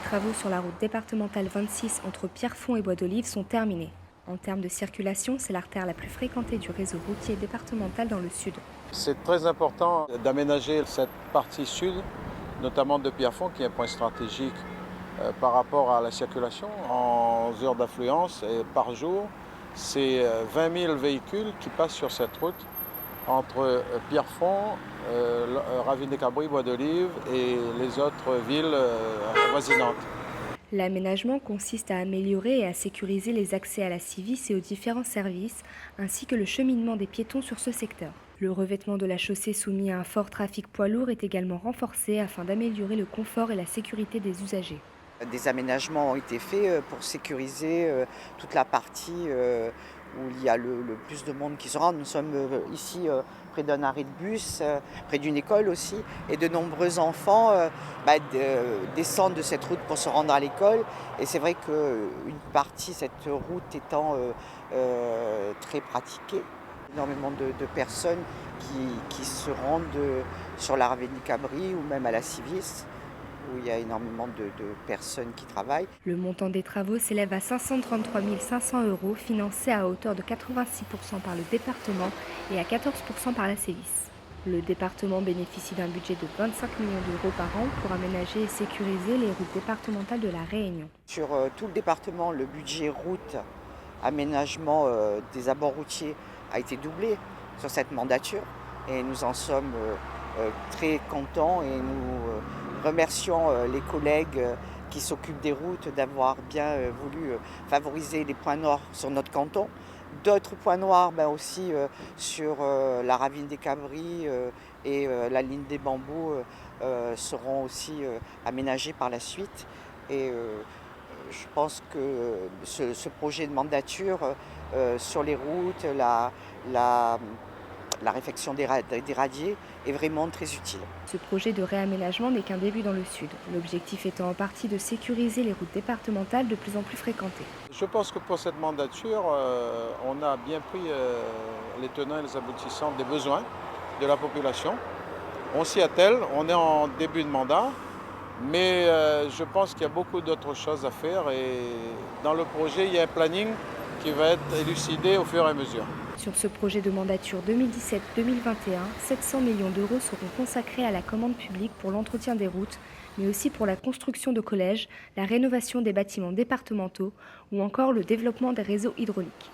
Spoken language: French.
travaux sur la route départementale 26 entre Pierrefonds et Bois d'Olive sont terminés. En termes de circulation, c'est l'artère la plus fréquentée du réseau routier départemental dans le sud. C'est très important d'aménager cette partie sud, notamment de Pierrefonds, qui est un point stratégique par rapport à la circulation. En heures d'affluence et par jour, c'est 20 000 véhicules qui passent sur cette route entre Pierrefonds, Ravine-des-Cabris, Bois d'Olive et les autres villes avoisinantes. L'aménagement consiste à améliorer et à sécuriser les accès à la Civis et aux différents services, ainsi que le cheminement des piétons sur ce secteur. Le revêtement de la chaussée soumis à un fort trafic poids lourd est également renforcé afin d'améliorer le confort et la sécurité des usagers. Des aménagements ont été faits pour sécuriser toute la partie où il y a le plus de monde qui se rend. Nous sommes ici près d'un arrêt de bus, près d'une école aussi, et de nombreux enfants descendent de cette route pour se rendre à l'école. Et c'est vrai qu'une partie, cette route étant très pratiquée, énormément de personnes qui se rendent sur la Ravine-des-Cabris ou même à la Civis, où il y a énormément de personnes qui travaillent. Le montant des travaux s'élève à 533 500 €, financés à hauteur de 86% par le département et à 14% par la Civis. Le département bénéficie d'un budget de 25 millions d'euros par an pour aménager et sécuriser les routes départementales de la Réunion. Sur tout le département, le budget route, aménagement des abords routiers a été doublé sur cette mandature et nous en sommes très contents et nous remercions les collègues qui s'occupent des routes d'avoir bien voulu favoriser les points noirs sur notre canton. D'autres points noirs aussi sur la Ravine-des-Cabris et la ligne des Bambous seront aussi aménagés par la suite. Et je pense que ce projet de mandature sur les routes, la réfection des radiers est vraiment très utile. Ce projet de réaménagement n'est qu'un début dans le sud, l'objectif étant en partie de sécuriser les routes départementales de plus en plus fréquentées. Je pense que pour cette mandature, on a bien pris les tenants et les aboutissants des besoins de la population. On s'y attelle, on est en début de mandat, mais je pense qu'il y a beaucoup d'autres choses à faire et dans le projet, il y a un planning qui va être élucidé au fur et à mesure. Sur ce projet de mandature 2017-2021, 700 millions d'euros seront consacrés à la commande publique pour l'entretien des routes, mais aussi pour la construction de collèges, la rénovation des bâtiments départementaux ou encore le développement des réseaux hydrauliques.